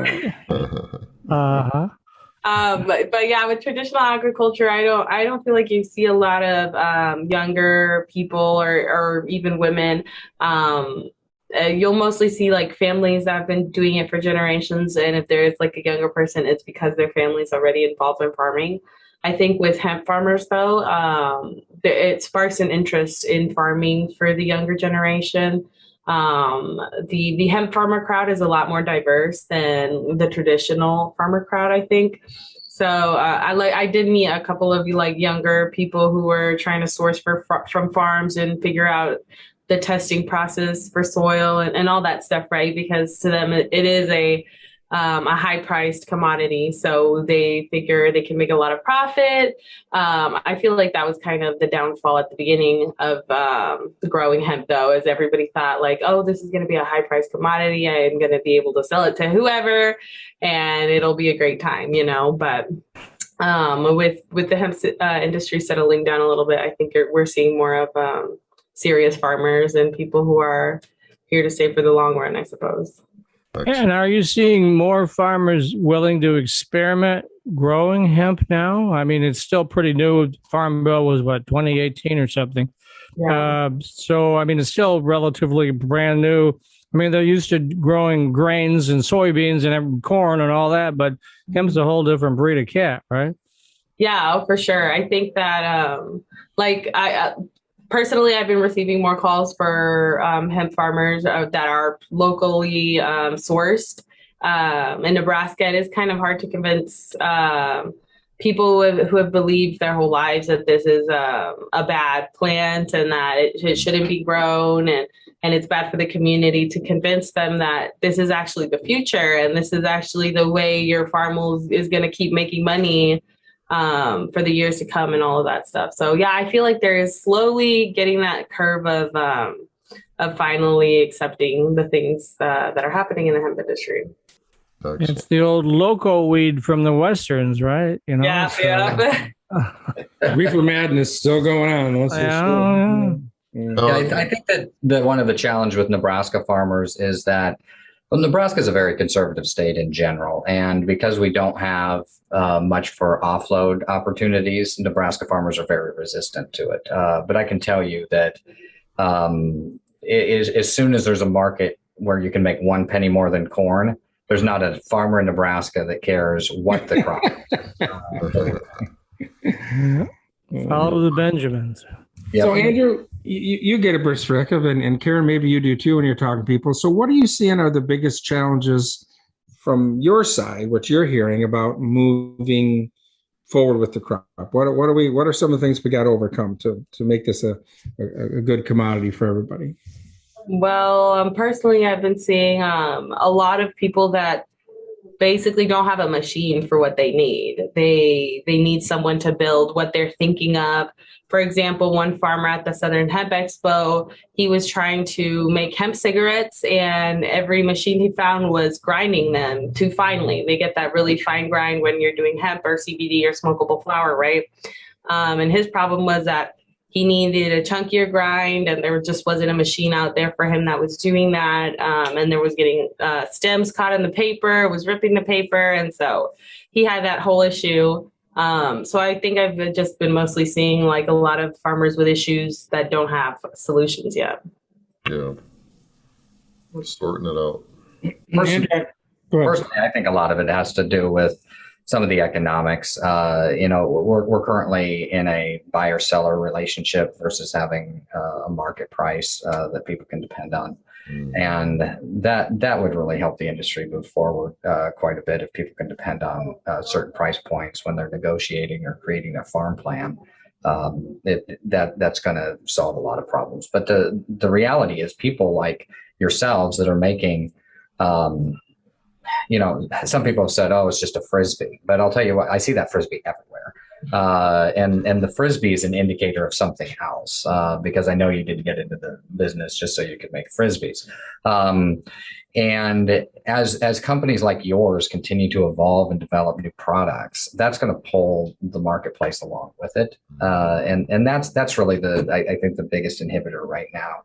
But yeah, with traditional agriculture, I don't feel like you see a lot of younger people or even women. You'll mostly see like families that have been doing it for generations, and if there is like a younger person, it's because their family's already involved in farming. I think with hemp farmers, though, it sparks an interest in farming for the younger generation. The hemp farmer crowd is a lot more diverse than the traditional farmer crowd, I think. So I did meet a couple of like younger people who were trying to source from farms and figure out the testing process for soil and all that stuff, right? Because to them it is a high priced commodity. So they figure they can make a lot of profit. I feel like that was kind of the downfall at the beginning of the growing hemp, though, as everybody thought like, oh, this is going to be a high priced commodity. I am going to be able to sell it to whoever and it'll be a great time, But with the hemp industry settling down a little bit, I think we're seeing more of serious farmers and people who are here to stay for the long run, I suppose. And are you seeing more farmers willing to experiment growing hemp now? I mean, it's still pretty new. Farm Bill was 2018 or something. Yeah. So, I mean, it's still relatively brand new. I mean, they're used to growing grains and soybeans and corn and all that, but hemp's a whole different breed of cat, right? Yeah, for sure. I think that personally, I've been receiving more calls for hemp farmers that are locally sourced. In Nebraska, it is kind of hard to convince people who have believed their whole lives that this is a bad plant and that it shouldn't be grown and it's bad for the community, to convince them that this is actually the future and this is actually the way your farm is going to keep making money for the years to come and all of that stuff. So yeah, I feel like there is slowly getting that curve of finally accepting the things that are happening in the hemp industry. It's the old loco weed from the Westerns, right? Yeah. Reefer madness still going on. I think that one of the challenge with Nebraska farmers is that, well, Nebraska is a very conservative state in general, and because we don't have much for offload opportunities, Nebraska farmers are very resistant to it. But I can tell you that as soon as there's a market where you can make 1 penny more than corn, there's not a farmer in Nebraska that cares what the crop is. Follow the Benjamins. Yep. So, Andrew, you get a perspective, and Keren, maybe you do too when you're talking to people. So what are you seeing are the biggest challenges from your side, what you're hearing about moving forward with the crop? What are some of the things we got to overcome to make this a good commodity for everybody? Well, personally, I've been seeing a lot of people that basically don't have a machine for what they need. They need someone to build what they're thinking of. For example, one farmer at the Southern Hemp Expo, he was trying to make hemp cigarettes, and every machine he found was grinding them too finely. They get that really fine grind when you're doing hemp or CBD or smokable flower, right? And his problem was that he needed a chunkier grind, and there just wasn't a machine out there for him that was doing that. And there was getting stems caught in the paper, was ripping the paper. And so he had that whole issue. So I think I've just been mostly seeing like a lot of farmers with issues that don't have solutions yet. Yeah. We're sorting it out. Personally, I think a lot of it has to do with some of the economics. We're currently in a buyer-seller relationship versus having a market price that people can depend on. And that would really help the industry move forward quite a bit if people can depend on certain price points when they're negotiating or creating a farm plan. That's going to solve a lot of problems. But the reality is people like yourselves that are making some people have said, oh, it's just a Frisbee, but I'll tell you what, I see that Frisbee everywhere. And the Frisbee is an indicator of something else, because I know you didn't get into the business just so you could make Frisbees. And as companies like yours continue to evolve and develop new products, that's going to pull the marketplace along with it. And that's really I think the biggest inhibitor right now,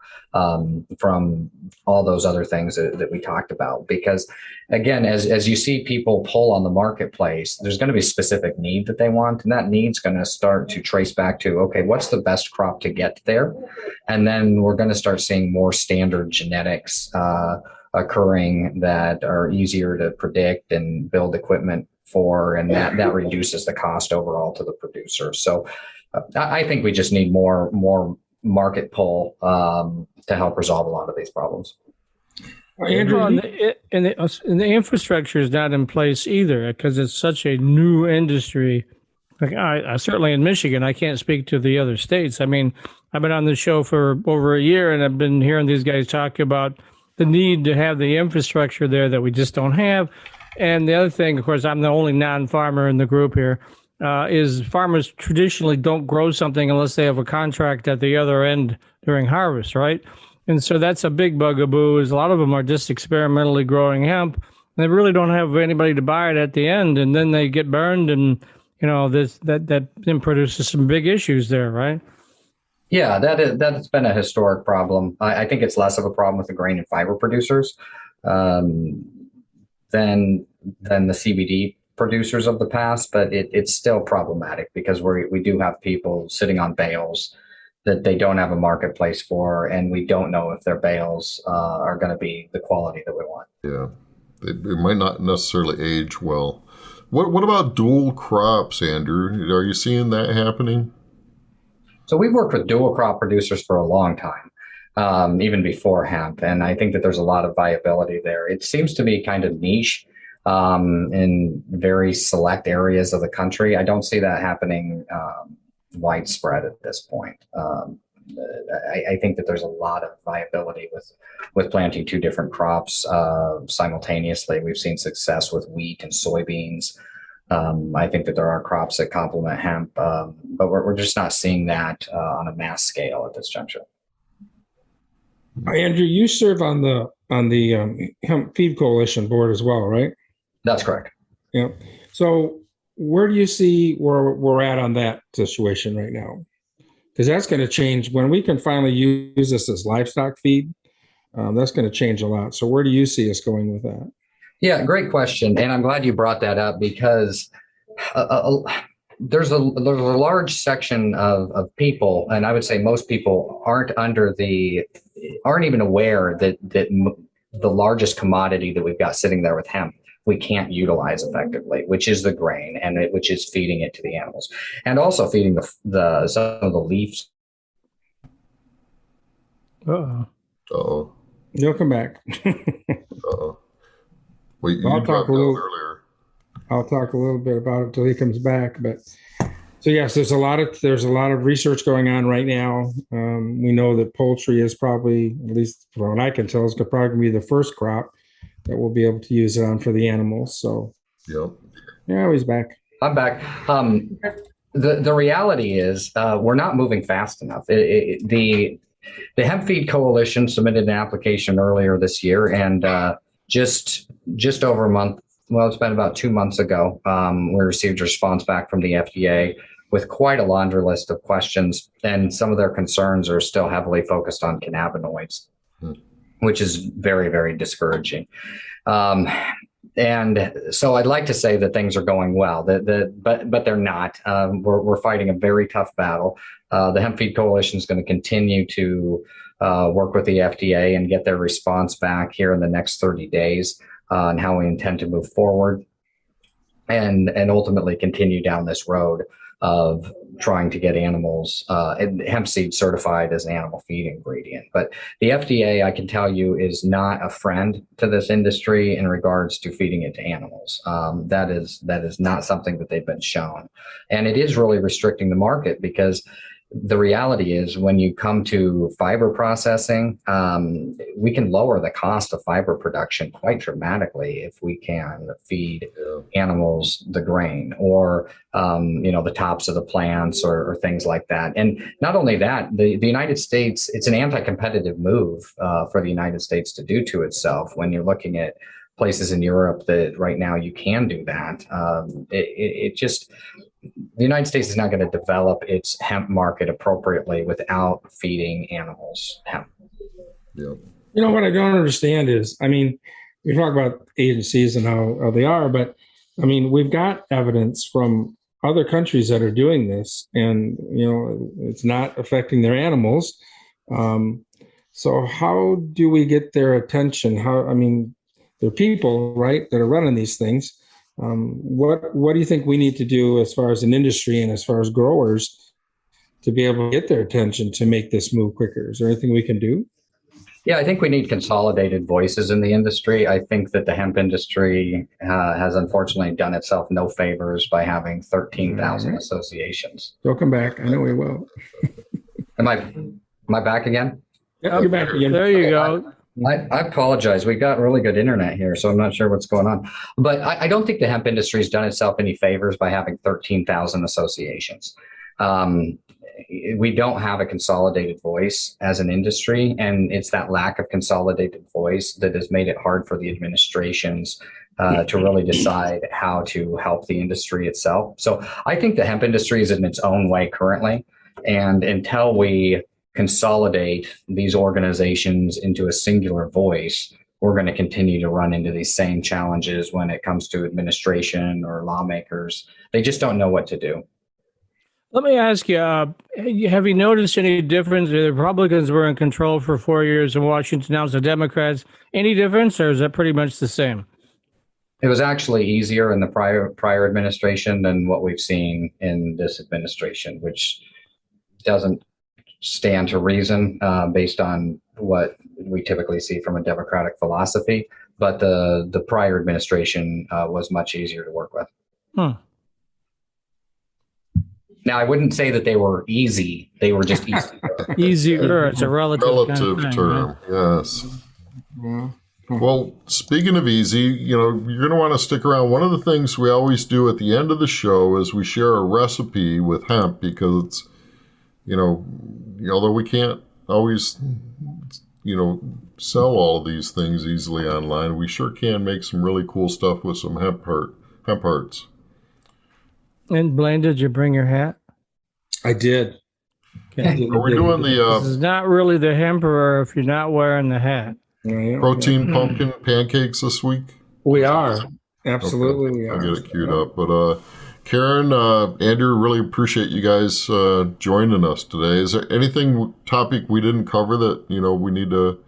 from all those other things that we talked about. Because again, as you see people pull on the marketplace, there's going to be a specific need that they want, and that need's going to start to trace back to, okay, what's the best crop to get there? And then we're going to start seeing more standard genetics occurring that are easier to predict and build equipment for, and that reduces the cost overall to the producer. So I think we just need more market pull to help resolve a lot of these problems. Andrew, and the infrastructure is not in place either, because it's such a new industry. Like I certainly in Michigan, I can't speak to the other states. I mean, I've been on the show for over a year, and I've been hearing these guys talk about the need to have the infrastructure there that we just don't have. And the other thing, of course, I'm the only non-farmer in the group here, is farmers traditionally don't grow something unless they have a contract at the other end during harvest, right? And so that's a big bugaboo, is a lot of them are just experimentally growing hemp. They really don't have anybody to buy it at the end, and then they get burned, and that then produces some big issues there, right? Yeah, that's been a historic problem. I think it's less of a problem with the grain and fiber producers than the CBD producers of the past, but it's still problematic because we do have people sitting on bales that they don't have a marketplace for, and we don't know if their bales are going to be the quality that we want. Yeah, it might not necessarily age well. What about dual crops, Andrew? Are you seeing that happening? So we've worked with dual crop producers for a long time, even before hemp, and I think that there's a lot of viability there. It seems to be kind of niche in very select areas of the country. I don't see that happening widespread at this point. I think that there's a lot of viability with planting two different crops simultaneously. We've seen success with wheat and soybeans. I think that there are crops that complement hemp, but we're just not seeing that on a mass scale at this juncture. Andrew, you serve on the Hemp Feed Coalition board as well, right? That's correct. Yeah. So where do you see where we're at on that situation right now? Because that's going to change when we can finally use this as livestock feed. That's going to change a lot. So where do you see us going with that? Yeah, great question. And I'm glad you brought that up because there's a large section of people, and I would say most people aren't even aware that the largest commodity that we've got sitting there with hemp, we can't utilize effectively, which is the grain, and which is feeding it to the animals, and also feeding some of the leaves. Uh-oh. You'll come back. Uh-oh. Well, you I'll dropped out earlier. I'll talk a little bit about it till he comes back. But so yes, there's a lot of research going on right now. We know that poultry is probably, at least from what I can tell, is probably be the first crop that we'll be able to use it on for the animals. So Yep. Yeah, he's back. I'm back. The reality is we're not moving fast enough. The Hemp Feed Coalition submitted an application earlier this year, and just over a month, well, it's been about 2 months ago, we received a response back from the FDA with quite a laundry list of questions, and some of their concerns are still heavily focused on cannabinoids, which is very, very discouraging. And so I'd like to say that things are going well, but they're not. We're fighting a very tough battle. The Hemp Feed Coalition is going to continue to work with the FDA and get their response back here in the next 30 days on how we intend to move forward and ultimately continue down this road of trying to get animals hemp seed certified as an animal feed ingredient. But the FDA, I can tell you, is not a friend to this industry in regards to feeding it to animals. That is not something that they've been shown, and it is really restricting the market because the reality is when you come to fiber processing, we can lower the cost of fiber production quite dramatically if we can feed animals the grain or, the tops of the plants or things like that. And not only that, the United States, it's an anti-competitive move for the United States to do to itself when you're looking at places in Europe that right now you can do that. The United States is not going to develop its hemp market appropriately without feeding animals hemp. Yeah. What I don't understand is, we talk about agencies and how they are, but we've got evidence from other countries that are doing this, and it's not affecting their animals. So how do we get their attention? They're people, right, that are running these things. What do you think we need to do as far as an industry and as far as growers to be able to get their attention to make this move quicker? Is there anything we can do? Yeah, I think we need consolidated voices in the industry. I think that the hemp industry has unfortunately done itself no favors by having 13,000 associations. Welcome back. I know we will. Am I back again? Yeah, you're back again. There you go. I apologize. We've got really good internet here, so I'm not sure what's going on. But I don't think the hemp industry has done itself any favors by having 13,000 associations. We don't have a consolidated voice as an industry, and it's that lack of consolidated voice that has made it hard for the administrations to really decide how to help the industry itself. So I think the hemp industry is in its own way currently, and until we consolidate these organizations into a singular voice, we're going to continue to run into these same challenges when it comes to administration or lawmakers. They just don't know what to do. Let me ask you, have you noticed any difference? The Republicans were in control for 4 years in Washington. Now it's the Democrats. Any difference, or is that pretty much the same? It was actually easier in the prior administration than what we've seen in this administration, which doesn't stand to reason based on what we typically see from a Democratic philosophy. But the prior administration was much easier to work with. Now, I wouldn't say that they were easy. They were just easy. Easier. It's a relative kind of thing, term. Right? Yes. Well, speaking of easy, you're going to want to stick around. One of the things we always do at the end of the show is we share a recipe with hemp because it's, although we can't always, sell all these things easily online, we sure can make some really cool stuff with some hemp hearts. And Blaine, did you bring your hat? I did. Are we doing This is not really the emperor if you're not wearing the hat. protein pumpkin pancakes this week? We are. Absolutely, okay. we are. I'll get it queued up. But Keren, Andrew, really appreciate you guys joining us today. Is there anything topic we didn't cover that, we need to,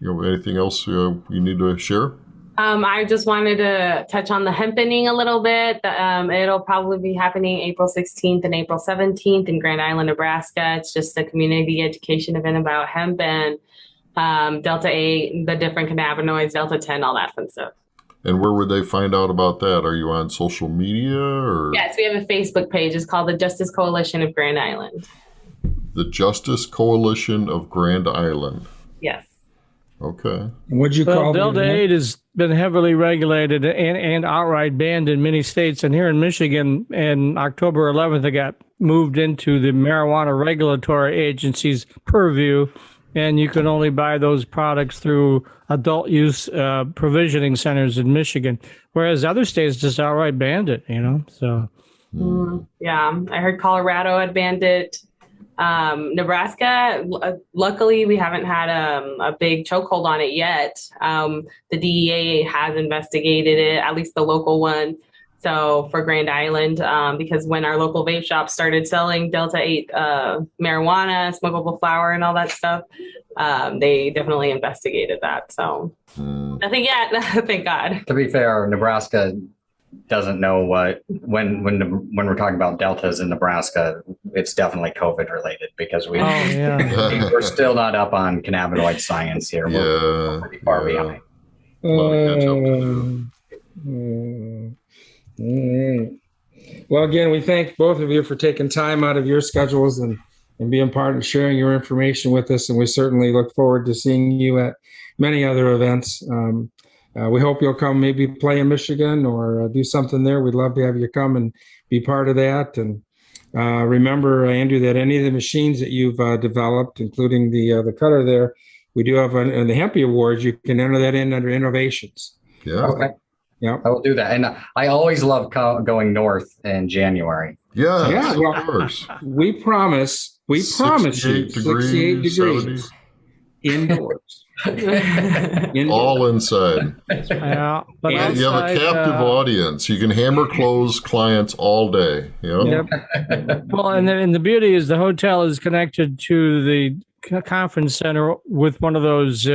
anything else you need to share? I just wanted to touch on the hempening a little bit. It'll probably be happening April 16th and April 17th in Grand Island, Nebraska. It's just a community education event about hemp and Delta 8, the different cannabinoids, Delta 10, all that fun stuff. And where would they find out about that? Are you on social media or? Yes, we have a Facebook page. It's called the Justice Coalition of Grand Island. The Justice Coalition of Grand Island. Yes. Okay. What'd you call Delta 8 has been heavily regulated and outright banned in many states. And here in Michigan, in October 11th, it got moved into the Marijuana Regulatory Agency's purview. And you can only buy those products through adult use provisioning centers in Michigan, whereas other states just outright banned it, so. Yeah, I heard Colorado had banned it. Nebraska, luckily, we haven't had a big chokehold on it yet. The DEA has investigated it, at least the local one. So for Grand Island, because when our local vape shop started selling Delta 8 marijuana, smokable flower, and all that stuff, they definitely investigated that. So nothing yet, thank God. To be fair, Nebraska doesn't know when we're talking about deltas in Nebraska, it's definitely COVID related because we're still not up on cannabinoid science here. We're pretty far behind. Well, again, we thank both of you for taking time out of your schedules and and being part of sharing your information with us. And we certainly look forward to seeing you at many other events. We hope you'll come maybe play in Michigan or do something there. We'd love to have you come and be part of that. And remember, Andrew, that any of the machines that you've developed, including the cutter there, we do have in the Hempy Awards. You can enter that in under innovations. Yeah. Okay. Yeah. I will do that. And I always love going north in January. Yeah, of well, course. We promise you 68 degrees indoors. All inside. Yeah, but You have a outside, captive audience. You can hammer close clients all day. You know? Yep. Well, and the beauty is the hotel is connected to the conference center with one of those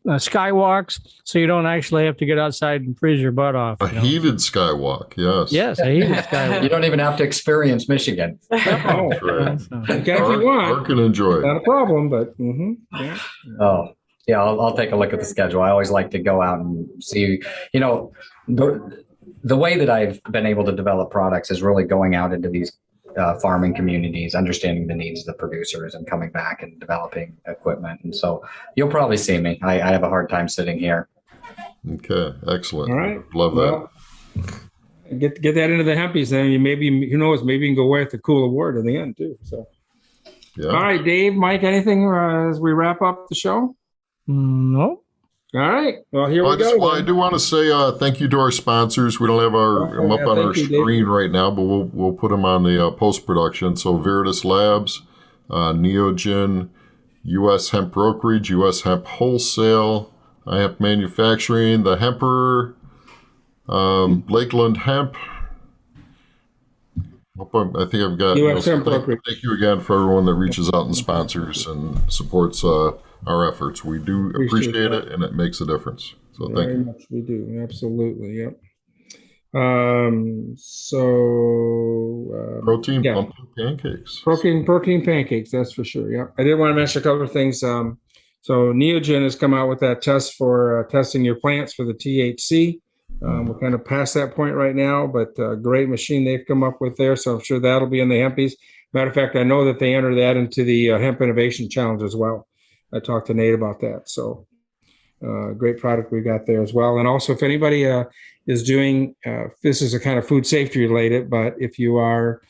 skywalks, so you don't actually have to get outside and freeze your butt off. A heated skywalk, yes. Yes, a heated skywalk. You don't even have to experience Michigan. Oh, That's right. you can if you want. Mark can enjoy Not it. a problem, but yeah. Oh, yeah, I'll take a look at the schedule. I always like to go out and see, the way that I've been able to develop products is really going out into these farming communities, understanding the needs of the producers and coming back and developing equipment. And so you'll probably see me. I have a hard time sitting here. Okay, excellent. All right. Love that. Well, get that into the Hempies, and who knows, maybe you can go away with a cool award in the end too. So, Yeah. all right, Dave, Mike, anything as we wrap up the show? No. All right. Well, here we go. I do want to say thank you to our sponsors. We don't have them up on our screen right now, but we'll put them on the post production. So Veritas Labs, Neogen, U.S. Hemp Brokerage, U.S. Hemp Wholesale, iHemp Manufacturing, the Hemper, Lakeland Hemp. I think I've got. U.S. Hemp Brokerage. Thank you again for everyone that reaches out and sponsors and supports our efforts. We do appreciate it, and it makes a difference. So thank you. Very much we do. Absolutely. Yep. Protein pumpkin pancakes. Protein pancakes, that's for sure. Yeah. I did want to mention a couple of things. So Neogen has come out with that test for testing your plants for the THC. We're kind of past that point right now, but great machine they've come up with there. So I'm sure that'll be in the Hempies. Matter of fact, I know that they enter that into the Hemp Innovation Challenge as well. I talked to Nate about that. So great product we got there as well. And also, if anybody is doing, this is a kind of food safety related, but if you are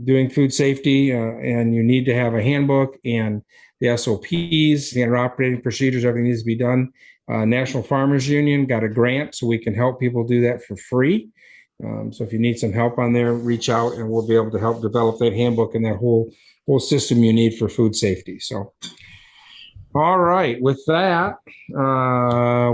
doing food safety and you need to have a handbook and the SOPs, standard operating procedures, everything needs to be done. National Farmers Union got a grant, so we can help people do that for free. So if you need some help on there, reach out and we'll be able to help develop that handbook and that whole system you need for food safety. So, all right, with that,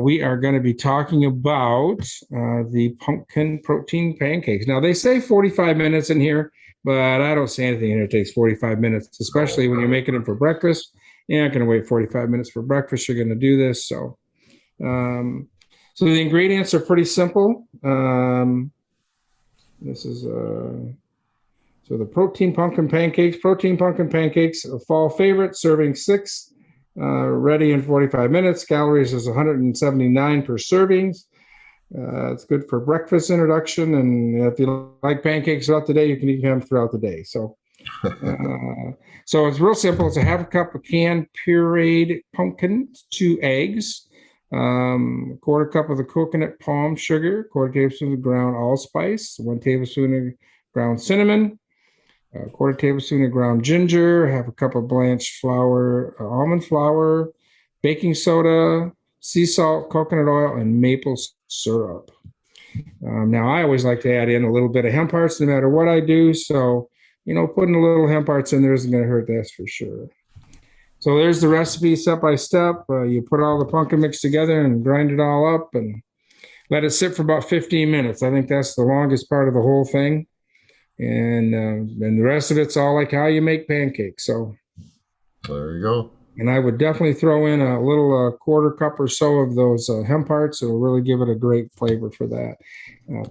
we are going to be talking about the pumpkin protein pancakes. Now, they say 45 minutes in here, but I don't see anything in here that takes 45 minutes, especially when you're making them for breakfast. You're not going to wait 45 minutes for breakfast. You're going to do this. So the ingredients are pretty simple. This is so the protein pumpkin pancakes, a fall favorite, serving 6. Ready in 45 minutes. Calories is 179 per servings. It's good for breakfast introduction, and if you like pancakes throughout the day, you can eat them throughout the day. So, so it's real simple. It's a half a cup of canned pureed pumpkin, 2 eggs, a quarter cup of the coconut palm sugar, quarter tablespoon of ground allspice, 1 tablespoon of ground cinnamon, a quarter tablespoon of ground ginger, half a cup of blanched flour, almond flour, baking soda, sea salt, coconut oil, and maple syrup. Now, I always like to add in a little bit of hemp hearts no matter what I do. So, putting a little hemp hearts in there isn't going to hurt, that's for sure. So there's the recipe step by step. You put all the pumpkin mix together and grind it all up and let it sit for about 15 minutes. I think that's the longest part of the whole thing. And the rest of it's all like how you make pancakes. So there you go. And I would definitely throw in a little quarter cup or so of those hemp hearts. It'll really give it a great flavor for that.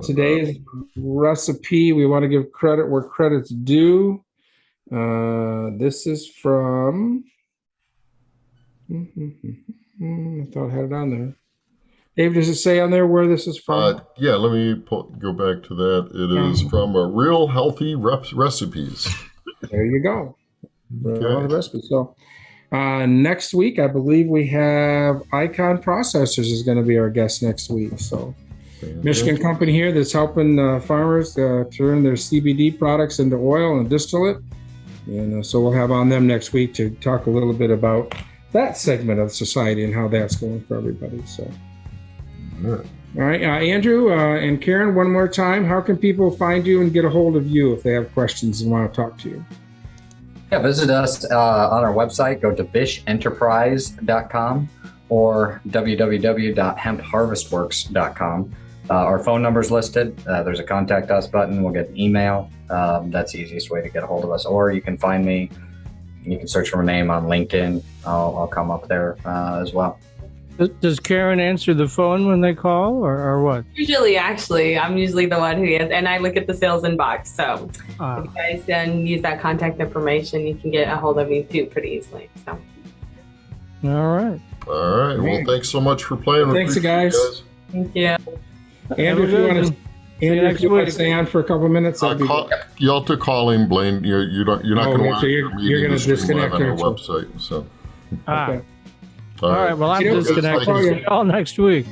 Today's recipe, we want to give credit where credit's due. This is from, I thought I had it on there. Dave, does it say on there where this is from? Yeah, let me go back to that. It is from Real Healthy Recipes. There you go. all the rest of it. So next week, I believe we have Icon Processors is going to be our guest next week. So Michigan company here that's helping farmers turn their CBD products into oil and distillate. And so we'll have on them next week to talk a little bit about that segment of society and how that's going for everybody. So, all right, Andrew and Karen, one more time, how can people find you and get a hold of you if they have questions and want to talk to you? Yeah, visit us on our website. Go to bishenterprise.com or www.hempharvestworks.com. Our phone number's listed. There's a contact us button. We'll get an email. That's the easiest way to get a hold of us. Or you can find me. You can search for my name on LinkedIn. I'll come up there as well. Does Karen answer the phone when they call or what? Usually, actually, I'm usually the one who is, and I look at the sales inbox. So if you guys then use that contact information, you can get a hold of me too pretty easily. So. All right. All right. Well, thanks so much for playing. Thanks, guys. Thank you. Andrew, if you want to stay on for a couple of minutes, you have to call him, Blaine. You're not going to want you're going to disconnect on our website. So. Okay. All right. Well, I'm disconnected. See you all next week.